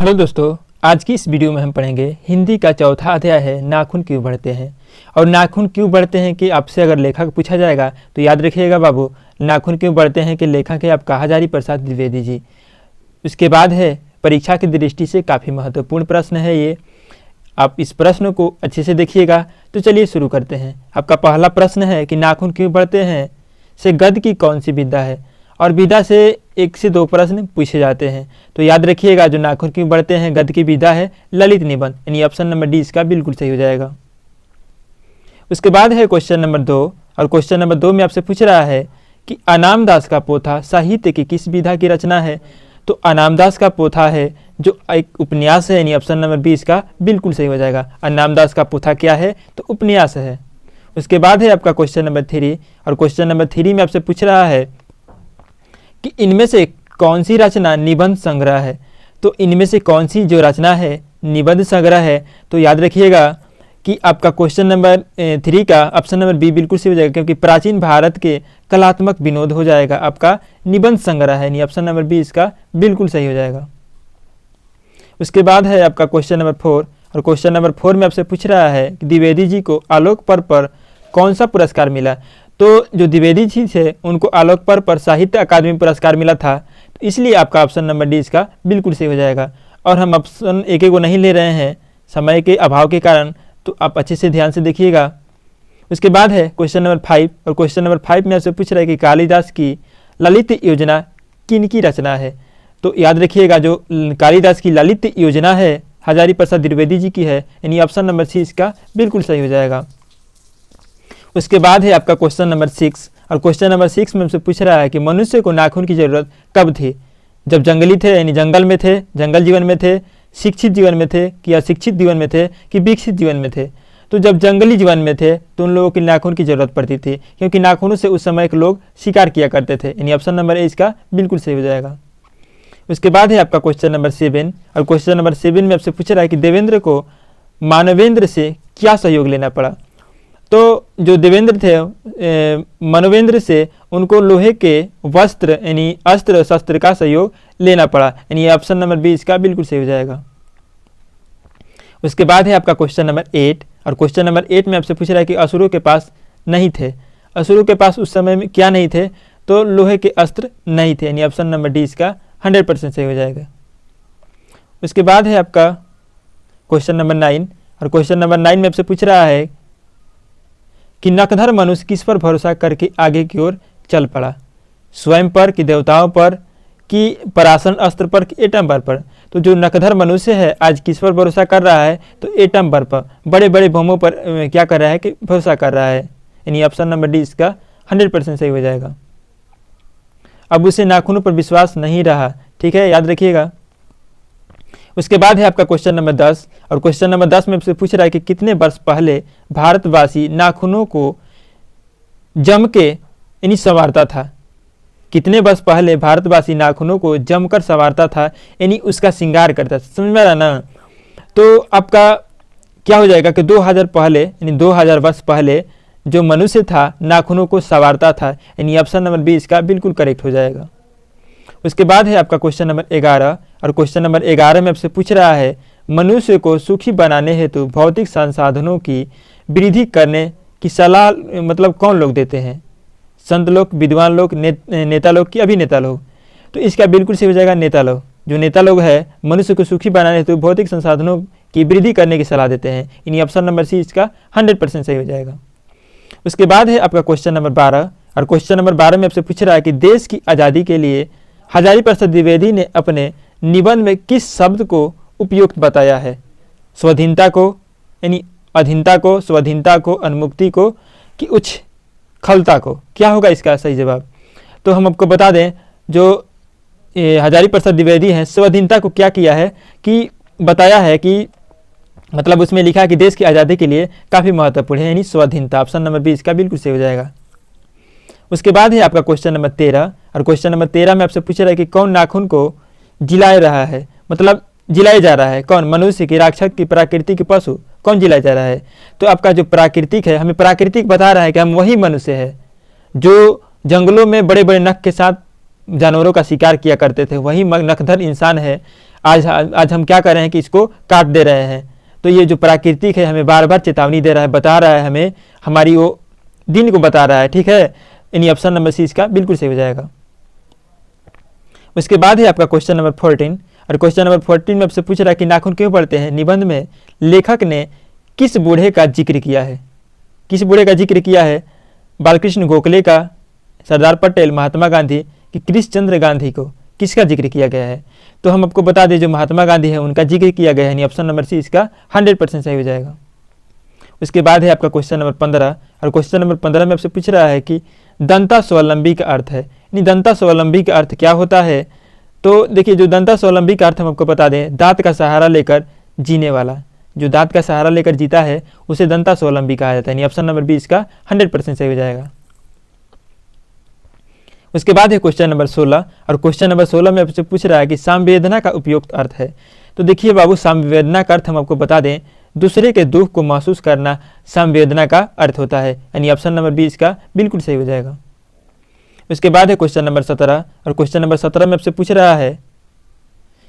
Hello दोस्तों, आज की इस वीडियो में हम पढ़ेंगे हिंदी का चौथा अध्याय है नाखून क्यों बढ़ते हैं। और नाखून क्यों बढ़ते हैं कि आपसे अगर लेखक पूछा जाएगा तो याद रखिएगा बाबू, नाखून क्यों बढ़ते हैं कि लेखक है आपका हजारी प्रसाद द्विवेदी जी। उसके बाद है परीक्षा की दृष्टि से काफ़ी महत्वपूर्ण प्रश्न है ये, आप इस प्रश्न को अच्छे से देखिएगा। तो चलिए शुरू करते हैं। आपका पहला प्रश्न है कि नाखून क्यों बढ़ते हैं से गद्य की कौन सी विधा है। और विधा से 1 से 2 प्रश्न पूछे जाते हैं, तो याद रखिएगा जो नाखून क्यों बढ़ते हैं गद्य की विधा है ललित निबंध, यानी ऑप्शन नंबर डी इसका बिल्कुल सही हो जाएगा। उसके बाद है क्वेश्चन नंबर 2, और क्वेश्चन नंबर 2 में आपसे पूछ रहा है कि अनामदास का पोथा साहित्य की किस विधा की रचना है। तो अनामदास का पोथा है जो एक उपन्यास है, यानी ऑप्शन नंबर 20 का बिल्कुल सही हो जाएगा। अनामदास का पोथा क्या है तो उपन्यास है। उसके बाद है आपका क्वेश्चन नंबर 3, और क्वेश्चन नंबर 3 में आपसे पूछ रहा है कि इनमें से कौन सी रचना निबंध संग्रह है। तो इनमें से कौन सी जो रचना है निबंध संग्रह है। तो याद रखिएगा कि आपका क्वेश्चन नंबर 3 का ऑप्शन नंबर बी बिल्कुल सही हो जाएगा, क्योंकि प्राचीन भारत के कलात्मक विनोद हो जाएगा आपका निबंध संग्रह है, यानी ऑप्शन नंबर बी इसका बिल्कुल सही हो जाएगा। उसके बाद है आपका क्वेश्चन नंबर 4, और क्वेश्चन नंबर 4 में आपसे पूछ रहा है कि द्विवेदी जी को आलोक पर्व पर कौन सा पुरस्कार मिला। तो जो द्विवेदी जी थे उनको आलोक पर्व पर साहित्य अकादमी पुरस्कार मिला था, तो इसलिए आपका ऑप्शन नंबर डी इसका बिल्कुल सही हो जाएगा। और हम ऑप्शन एक को नहीं ले रहे हैं समय के अभाव के कारण, तो आप अच्छे से ध्यान से देखिएगा। उसके बाद है क्वेश्चन नंबर 5, और क्वेश्चन नंबर 5 में आपसे पूछ रहा है कि कालिदास की ललित योजना किन की रचना है। तो याद रखिएगा जो कालिदास की ललित योजना है हजारी प्रसाद द्विवेदी जी की है, यानी ऑप्शन नंबर सी इसका बिल्कुल सही हो जाएगा। उसके बाद है आपका क्वेश्चन नंबर 6, और क्वेश्चन नंबर 6 में हमसे पूछ रहा है कि मनुष्य को नाखून की जरूरत कब थी। जब जंगली थे, यानी जंगल में थे, जंगल जीवन में थे, शिक्षित जीवन में थे कि अशिक्षित जीवन में थे कि विकसित जीवन में थे। तो जब जंगली जीवन में थे तो उन लोगों की नाखून की जरूरत पड़ती थी, क्योंकि नाखूनों से उस समय के लोग शिकार किया करते थे, यानी ऑप्शन नंबर ए इसका बिल्कुल सही हो जाएगा। उसके बाद है आपका क्वेश्चन नंबर 7, और क्वेश्चन नंबर 7 में आपसे पूछ रहा है कि देवेंद्र को मानवेंद्र से क्या सहयोग लेना पड़ा। तो जो देवेंद्र थे मनवेंद्र से उनको लोहे के वस्त्र यानी अस्त्र शस्त्र का सहयोग लेना पड़ा, यानी ऑप्शन नंबर बी इसका बिल्कुल सही हो जाएगा। उसके बाद है आपका क्वेश्चन नंबर 8, और क्वेश्चन नंबर 8 में आपसे पूछ रहा है कि असुरों के पास नहीं थे। असुरों के पास उस समय में क्या नहीं थे, तो लोहे के अस्त्र नहीं थे, यानी ऑप्शन नंबर डी इसका 100% सही हो जाएगा। उसके बाद है आपका क्वेश्चन नंबर 9, और क्वेश्चन नंबर 9 में आपसे पूछ रहा है कि नकधर मनुष्य किस पर भरोसा करके आगे की ओर चल पड़ा। स्वयं पर कि देवताओं पर कि पराशर अस्त्र पर कि एटम बम पर। तो जो नकधर मनुष्य है आज किस पर भरोसा कर रहा है, तो एटम बम पर, बड़े बड़े बमों पर क्या कर रहा है कि भरोसा कर रहा है, यानी ऑप्शन नंबर डी इसका 100% सही हो जाएगा। अब उसे नाखूनों पर विश्वास नहीं रहा, ठीक है, याद रखिएगा। उसके बाद है आपका क्वेश्चन नंबर 10, और क्वेश्चन नंबर 10 में आपसे पूछ रहा है कि कितने वर्ष पहले भारतवासी नाखूनों को जम के यानी संवारता था। कितने वर्ष पहले भारतवासी नाखूनों को जमकर संवारता था, यानी उसका श्रृंगार करता था, समझ में आ रहा ना। तो आपका क्या हो जाएगा कि 2000 पहले यानी 2000 वर्ष पहले जो मनुष्य था नाखूनों को संवारता था, यानी ऑप्शन नंबर बी इसका बिल्कुल करेक्ट हो जाएगा। उसके बाद है आपका क्वेश्चन नंबर 11, और क्वेश्चन नंबर 11 में आपसे पूछ रहा है मनुष्य को सुखी बनाने हेतु भौतिक संसाधनों की वृद्धि करने की सलाह मतलब कौन लोग देते हैं। संत लोग, विद्वान लोग, नेता लोग कि अभिनेता लोग। तो इसका बिल्कुल सही हो जाएगा नेता लोग। जो नेता लोग है मनुष्य को सुखी बनाने हेतु भौतिक संसाधनों की वृद्धि करने की सलाह देते हैं, यानी ऑप्शन नंबर सी इसका 100% सही हो जाएगा। उसके बाद है आपका क्वेश्चन नंबर 12, और क्वेश्चन नंबर 12 में आपसे पूछ रहा है कि देश की आज़ादी के लिए हजारी प्रसाद द्विवेदी ने अपने निबंध में किस शब्द को उपयुक्त बताया है। स्वाधीनता को यानी अधीनता को, स्वाधीनता को, उन्मुक्ति को कि उच्च खलता को। क्या होगा इसका सही जवाब। तो हम आपको बता दें जो हजारी प्रसाद द्विवेदी हैं स्वाधीनता को क्या किया है कि बताया है कि मतलब उसमें लिखा है कि देश की आज़ादी के लिए काफ़ी महत्वपूर्ण है, यानी स्वाधीनता। ऑप्शन नंबर बी इसका बिल्कुल सही हो जाएगा। उसके बाद है आपका क्वेश्चन नंबर 13, और क्वेश्चन नंबर 13 में आपसे पूछ रहा है कि कौन नाखून को जिलाए रहा है, मतलब जिलाया जा रहा है कौन, मनुष्य की, राक्षस की, प्राकृतिक की, पशु, कौन जिलाया जा रहा है। तो आपका जो प्राकृतिक है, हमें प्राकृतिक बता रहा है कि हम वही मनुष्य है जो जंगलों में बड़े बड़े नख के साथ जानवरों का शिकार किया करते थे, वही नखधर इंसान है आज हम क्या कर रहे हैं कि इसको काट दे रहे हैं। तो ये जो प्राकृतिक है हमें बार बार चेतावनी दे रहा है, बता रहा है हमें, हमारी वो दिन को बता रहा है। ठीक है, यानी ऑप्शन नंबर सी इसका बिल्कुल सही हो जाएगा। उसके बाद है आपका क्वेश्चन नंबर 14, और क्वेश्चन नंबर 14 में आपसे पूछ रहा है कि नाखून क्यों पड़ते हैं। निबंध में लेखक ने किस बूढ़े का जिक्र किया है। किस बूढ़े का जिक्र किया है? बालकृष्ण गोखले का, सरदार पटेल, महात्मा गांधी कि कृष्णचंद्र गांधी को किसका जिक्र किया गया है? तो हम आपको बता दें जो महात्मा गांधी है उनका जिक्र किया गया है, यानी ऑप्शन नंबर सी इसका 100% सही हो जाएगा। उसके बाद है आपका क्वेश्चन नंबर 15, और क्वेश्चन नंबर 15 में आपसे पूछ रहा है कि दंता स्वावलंबी का अर्थ है, यानी दंता स्वावलंबी का अर्थ क्या होता है। तो देखिए जो दंता स्वावलंबी का अर्थ हम आपको बता दें, दांत का सहारा लेकर जीने वाला, जो दांत का सहारा लेकर जीता है उसे दंता स्वावलंबी कहा जाता है, यानी ऑप्शन नंबर बी इसका 100% सही हो जाएगा। उसके बाद है क्वेश्चन नंबर 16, और क्वेश्चन नंबर 16 में आपसे पूछ रहा है कि संवेदना का उपयुक्त अर्थ है। तो देखिए बाबू, संवेदना का अर्थ हम आपको बता दें, दूसरे के दुख को महसूस करना संवेदना का अर्थ होता है, यानी ऑप्शन नंबर बी इसका बिल्कुल सही हो जाएगा। उसके बाद है क्वेश्चन नंबर 17, और क्वेश्चन नंबर 17 में आपसे पूछ रहा है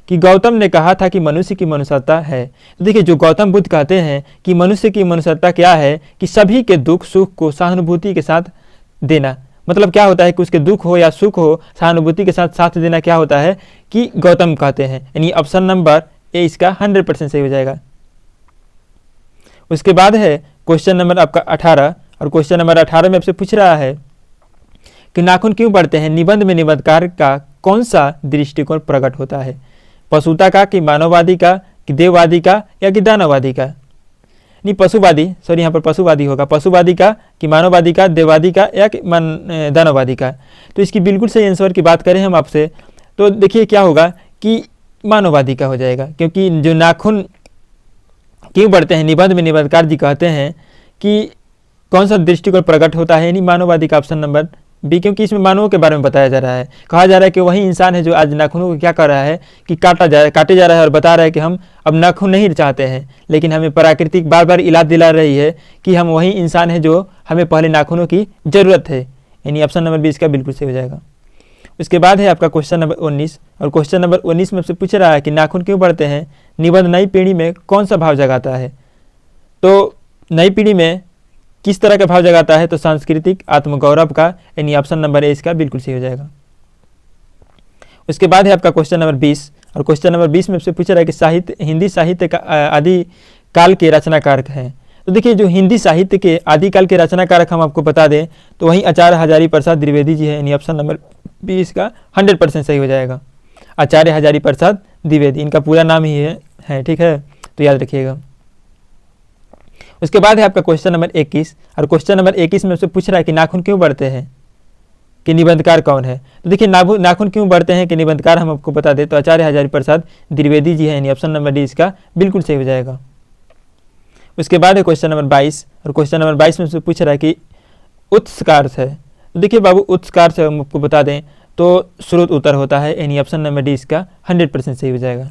कि गौतम ने कहा था कि मनुष्य की मनुष्यता है। तो देखिए जो गौतम बुद्ध कहते हैं कि मनुष्य की मनुष्यता क्या है कि सभी के दुख सुख को सहानुभूति के साथ देना। मतलब क्या होता है कि उसके दुख हो या सुख हो, सहानुभूति के साथ साथ देना क्या होता है कि गौतम कहते हैं, यानी ऑप्शन नंबर ए इसका 100% सही हो जाएगा। उसके बाद है क्वेश्चन नंबर आपका 18, और क्वेश्चन नंबर 18 में आपसे पूछ रहा है कि नाखून क्यों पड़ते हैं। निबंध में निबंधकार का कौन सा दृष्टिकोण प्रकट होता है? पशुता का, कि मानववादी का, कि देववादी का, या कि दानववादी का? नहीं, पशुवादी, सॉरी यहाँ पर पशुवादी होगा। पशुवादी का, कि मानववादी का, देववादी का, या कि दानववादी का? तो इसकी बिल्कुल सही आंसर की बात करें हम आपसे तो देखिए क्या होगा कि मानववादी का हो जाएगा, क्योंकि जो नाखून क्यों बढ़ते हैं, निबंध में निबंधकार जी कहते हैं कि कौन सा दृष्टिकोण प्रकट होता है, यानी मानववादी का, ऑप्शन नंबर बी, क्योंकि इसमें मानवों के बारे में बताया जा रहा है। कहा जा रहा है कि वही इंसान है जो आज नाखूनों को क्या कर रहा है कि काटे जा रहा है, और बता रहा है कि हम अब नाखून नहीं चाहते हैं, लेकिन हमें प्राकृतिक बार बार इलाज दिला रही है कि हम वही इंसान है जो हमें पहले नाखूनों की ज़रूरत है, यानी ऑप्शन नंबर बी इसका बिल्कुल सही हो जाएगा। उसके बाद है आपका क्वेश्चन नंबर 19, और क्वेश्चन नंबर 19 में आपसे पूछ रहा है कि नाखून क्यों बढ़ते हैं। निबंध नई पीढ़ी में कौन सा भाव जगाता है? तो नई पीढ़ी में किस तरह का भाव जगाता है? तो सांस्कृतिक आत्मगौरव का, यानी ऑप्शन नंबर ए इसका बिल्कुल सही हो जाएगा। उसके बाद है आपका क्वेश्चन नंबर 20, और क्वेश्चन नंबर 20 में आपसे पूछ रहा है कि हिंदी साहित्य का आदि काल के रचनाकारक हैं। तो देखिए जो हिंदी साहित्य के आदिकाल के रचनाकारक हम आपको बता दें तो वहीं आचार्य हजारी प्रसाद द्विवेदी जी है, यानी ऑप्शन नंबर बी इसका 100% सही हो जाएगा। आचार्य हजारी प्रसाद द्विवेदी, इनका पूरा नाम ही है, ठीक है, तो याद रखिएगा। उसके बाद है आपका क्वेश्चन नंबर 21, और क्वेश्चन नंबर 21 में उससे पूछ रहा है कि नाखून क्यों बढ़ते हैं, कि निबंधकार कौन है। तो देखिए नाखून क्यों बढ़ते हैं कि निबंधकार हम आपको बता दें तो आचार्य हजारी प्रसाद द्विवेदी जी है, यानी ऑप्शन नंबर डी इसका बिल्कुल सही हो जाएगा। उसके बाद है क्वेश्चन नंबर 22, और क्वेश्चन नंबर 22 में उससे पूछ रहा है कि उत्स का अर्थ है। तो देखिए बाबू उत्स का अर्थ हम आपको बता दें तो स्रोत उत्तर होता है, यानी ऑप्शन नंबर डी इसका 100% सही हो जाएगा।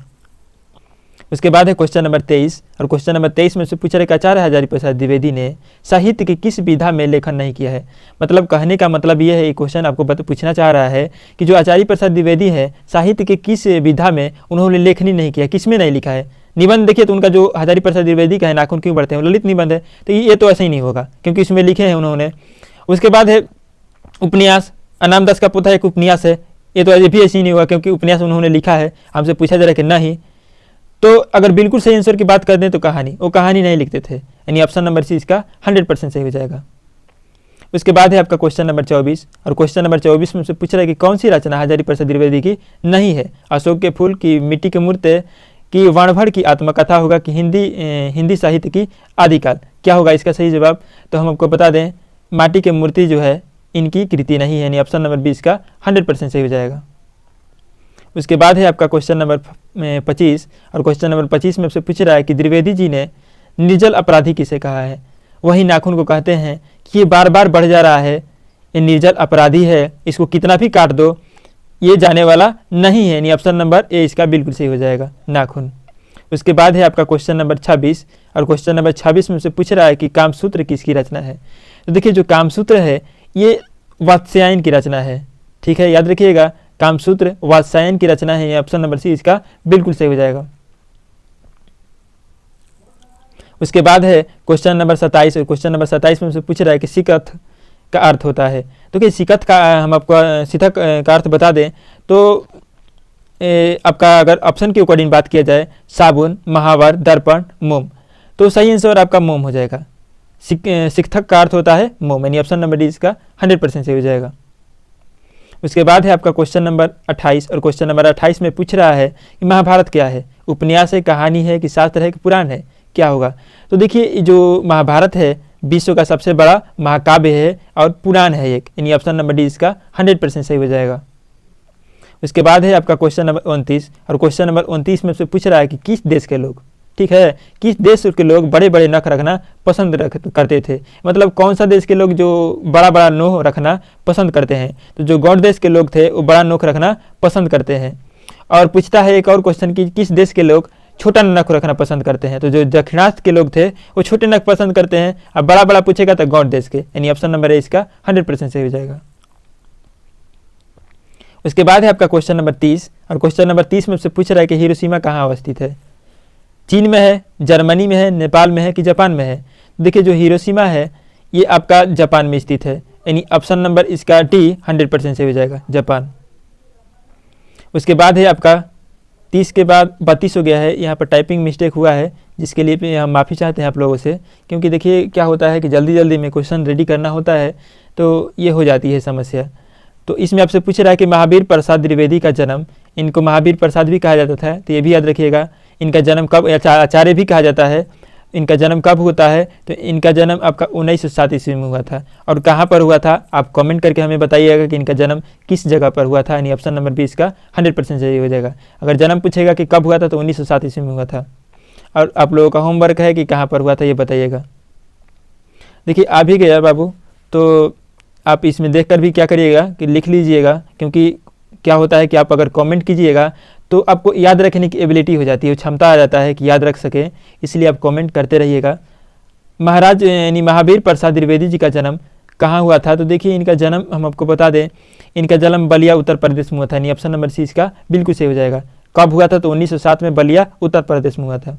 उसके बाद है क्वेश्चन नंबर 23, और क्वेश्चन नंबर 23 में से पूछ रहे कि आचार्य हजारी प्रसाद द्विवेदी ने साहित्य की किस विधा में लेखन नहीं किया है। मतलब कहने का मतलब ये है, ये क्वेश्चन आपको पूछना चाह रहा है कि जो आचार्य प्रसाद द्विवेदी है साहित्य के किस विधा में उन्होंने लेखनी नहीं किया, किस में नहीं लिखा है। निबंध देखिए तो उनका जो हजारी प्रसाद द्विवेदी का है नाखून क्यों बढ़ते हैं, ललित निबंध है, तो ये तो ऐसा ही नहीं होगा क्योंकि इसमें लिखे हैं उन्होंने। उसके बाद है उपन्यास, अनामदास का पोथा एक उपन्यास है, ये तो भी ऐसे ही नहीं होगा क्योंकि उपन्यास उन्होंने लिखा है। हमसे पूछा जा रहा है कि नहीं, तो अगर बिल्कुल सही आंसर की बात कर दें तो कहानी, वो कहानी नहीं लिखते थे, यानी ऑप्शन नंबर सी इसका 100% सही हो जाएगा। उसके बाद है आपका क्वेश्चन नंबर 24, और क्वेश्चन नंबर 24 में से पूछ रहा है कि कौन सी रचना हजारी प्रसाद द्विवेदी की नहीं है। अशोक के फूल की, मिट्टी के मूर्ति की, वाणभर की आत्मकथा होगा कि हिंदी साहित्य की आदिकाल, क्या होगा इसका सही जवाब। तो हम आपको बता दें माटी के मूर्ति जो है इनकी कृति नहीं है, यानी ऑप्शन नंबर बी इसका 100% सही हो जाएगा। उसके बाद है आपका क्वेश्चन नंबर 25, और क्वेश्चन नंबर 25 में आपसे पूछ रहा है कि द्विवेदी जी ने निर्जल अपराधी किसे कहा है। वही नाखून को कहते हैं कि ये बार बार बढ़ जा रहा है, ये निर्जल अपराधी है, इसको कितना भी काट दो ये जाने वाला नहीं है, यानी ऑप्शन नंबर ए इसका बिल्कुल सही हो जाएगा, नाखून। उसके बाद है आपका क्वेश्चन नंबर 26, और क्वेश्चन नंबर 26 में से पूछ रहा है कि कामसूत्र किसकी रचना है। तो देखिए जो कामसूत्र है ये वात्स्यायन की रचना है, ठीक है, याद रखिएगा कामसूत्र वात्स्यायन की रचना है, ऑप्शन नंबर सी इसका बिल्कुल सही हो जाएगा। उसके बाद है क्वेश्चन नंबर 27, और क्वेश्चन नंबर 27 में से पूछ रहा है कि सिकथ का अर्थ होता है। तो कि सिकथ का हम आपको सिकथ का अर्थ बता दें तो आपका अगर ऑप्शन के अकॉर्डिंग बात किया जाए साबुन, महावर, दर्पण, मोम, तो सही आंसर आपका मोम हो जाएगा। सिकथक का अर्थ होता है मोम, यानी ऑप्शन नंबर डी इसका 100% सही हो जाएगा। उसके बाद है आपका क्वेश्चन नंबर 28, और क्वेश्चन नंबर 28 में पूछ रहा है कि महाभारत क्या है, उपन्यास है, कहानी है कि शास्त्र है कि पुराण है, क्या होगा। तो देखिए जो महाभारत है विश्व का सबसे बड़ा महाकाव्य है और पुराण है एक, यानी ऑप्शन नंबर डी इसका 100% सही हो जाएगा। उसके बाद है आपका क्वेश्चन नंबर 29, और क्वेश्चन नंबर 29 में से पूछ रहा है कि किस देश के लोग, ठीक है, किस देश के लोग बड़े बड़े नख रखना पसंद करते थे, मतलब कौन सा देश के लोग जो बड़ा बड़ा नोह रखना पसंद करते हैं। तो जो गौड़ देश के लोग थे वो बड़ा नोख रखना पसंद करते हैं। और पूछता है एक और क्वेश्चन कि किस देश के लोग छोटा नख रखना पसंद करते हैं। तो जो दक्षिणार्थ के लोग थे वो छोटे नख पसंद करते हैं, अब बड़ा बड़ा पूछेगा तो गौड़ देश के, यानी ऑप्शन नंबर ए इसका 100% सही हो जाएगा। उसके बाद है आपका क्वेश्चन नंबर 30, और क्वेश्चन नंबर 30 में से पूछ रहा है कि हिरोशिमा कहाँ अवस्थित है, चीन में है, जर्मनी में है, नेपाल में है कि जापान में है। देखिए जो हिरोशिमा है ये आपका जापान में स्थित है, यानी ऑप्शन नंबर इसका डी 100% सही हो जाएगा, जापान। उसके बाद है आपका 30 के बाद 32 हो गया है, यहाँ पर टाइपिंग मिस्टेक हुआ है जिसके लिए हम माफ़ी चाहते हैं आप लोगों से, क्योंकि देखिए क्या होता है कि जल्दी जल्दी में क्वेश्चन रेडी करना होता है तो ये हो जाती है समस्या। तो इसमें आपसे पूछ रहा है कि महावीर प्रसाद द्विवेदी का जन्म, इनको महावीर प्रसाद भी कहा जाता था, तो ये भी याद रखिएगा। इनका जन्म कब, आचार्य भी कहा जाता है, इनका जन्म कब होता है, तो इनका जन्म आपका 1907 ईस्वी में हुआ था। और कहाँ पर हुआ था आप कमेंट करके हमें बताइएगा कि इनका जन्म किस जगह पर हुआ था, यानी ऑप्शन नंबर 20 का 100% सही हो जाएगा। अगर जन्म पूछेगा कि कब हुआ था तो 1907 ईस्वी में हुआ था। और आप लोगों का होमवर्क है कि कहाँ पर हुआ था ये बताइएगा। देखिए आ भी गया बाबू, तो आप इसमें देखकर भी क्या करिएगा कि लिख लीजिएगा, क्योंकि क्या होता है कि आप अगर कमेंट कीजिएगा तो आपको याद रखने की एबिलिटी हो जाती है, क्षमता आ जाता है कि याद रख सके, इसलिए आप कमेंट करते रहिएगा। महाराज यानी महावीर प्रसाद द्विवेदी जी का जन्म कहाँ हुआ था, तो देखिए इनका जन्म हम आपको बता दें, इनका जन्म बलिया उत्तर प्रदेश में हुआ था, यानी ऑप्शन नंबर सी इसका बिल्कुल सही हो जाएगा। कब हुआ था तो 1907 में बलिया उत्तर प्रदेश में हुआ था।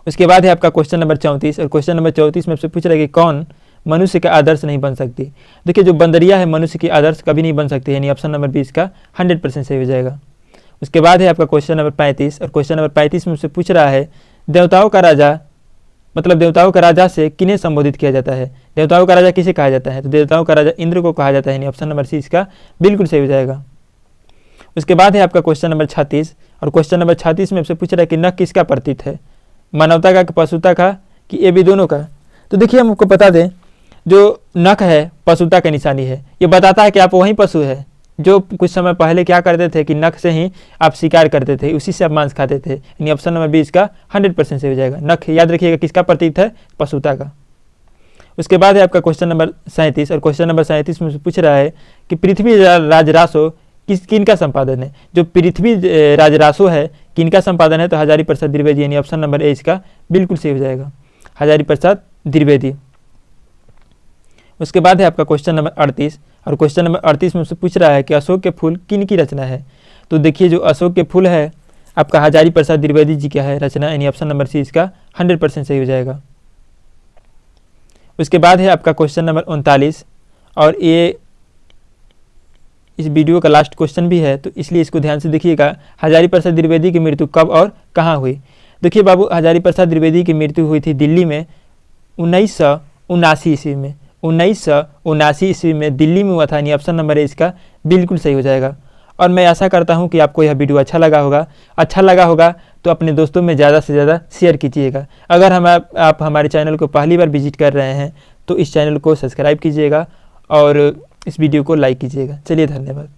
उसके बाद है आपका क्वेश्चन नंबर 34, और क्वेश्चन नंबर 34 में आपसे पूछ रहा है कि कौन मनुष्य का आदर्श नहीं बन सकती। देखिए जो बंदरिया है मनुष्य की आदर्श कभी नहीं बन सकती, यानी ऑप्शन नंबर 20 का 100% सही हो जाएगा। उसके बाद है आपका क्वेश्चन नंबर 35, और क्वेश्चन नंबर 35 में मुझसे पूछ रहा है देवताओं का राजा, मतलब देवताओं का राजा से किन्हें संबोधित किया जाता है, देवताओं का राजा किसे कहा जाता है, तो देवताओं का राजा इंद्र को कहा जाता है, यानी ऑप्शन नंबर सी इसका बिल्कुल सही हो जाएगा। उसके बाद है आपका क्वेश्चन नंबर 36, और क्वेश्चन नंबर 36 में आपसे पूछ रहा है कि नख किसका प्रतीक है, मानवता का, पशुता का, कि ये भी दोनों का। तो देखिए हम आपको बता दें जो नख है पशुता का निशानी है, ये बताता है कि आप वही पशु है जो कुछ समय पहले क्या करते थे कि नख से ही आप शिकार करते थे, उसी से आप मांस खाते थे, यानी ऑप्शन नंबर 20 का 100% सही हो जाएगा। नख याद रखिएगा किसका प्रतीक है, पशुता का। उसके बाद है आपका क्वेश्चन नंबर 37, और क्वेश्चन नंबर 37 में पूछ रहा है कि पृथ्वी राजरासो किनका संपादन है। जो पृथ्वी राजरासो है किनका संपादन है, तो हजारी प्रसाद द्विवेदी, यानी ऑप्शन नंबर ए इसका बिल्कुल सही हो जाएगा, हजारी प्रसाद द्विवेदी। उसके बाद है आपका क्वेश्चन नंबर 38, और क्वेश्चन नंबर 38 में उससे पूछ रहा है कि अशोक के फूल किन की रचना है। तो देखिए जो अशोक के फूल है आपका हजारी प्रसाद द्विवेदी जी का है रचना, यानी ऑप्शन नंबर सी इसका 100% सही हो जाएगा। उसके बाद है आपका क्वेश्चन नंबर 39, और ये इस वीडियो का लास्ट क्वेश्चन भी है, तो इसलिए इसको ध्यान से देखिएगा। हजारी प्रसाद द्विवेदी की मृत्यु कब और कहाँ हुई। देखिए बाबू हजारी प्रसाद द्विवेदी की मृत्यु हुई थी दिल्ली में 1979 ईस्वी में, 1979 ईस्वी में दिल्ली में हुआ था, यानी ऑप्शन नंबर ए इसका बिल्कुल सही हो जाएगा। और मैं आशा करता हूं कि आपको यह वीडियो अच्छा लगा होगा तो अपने दोस्तों में ज़्यादा से ज़्यादा शेयर कीजिएगा। अगर आप हमारे चैनल को पहली बार विजिट कर रहे हैं तो इस चैनल को सब्सक्राइब कीजिएगा और इस वीडियो को लाइक कीजिएगा। चलिए धन्यवाद।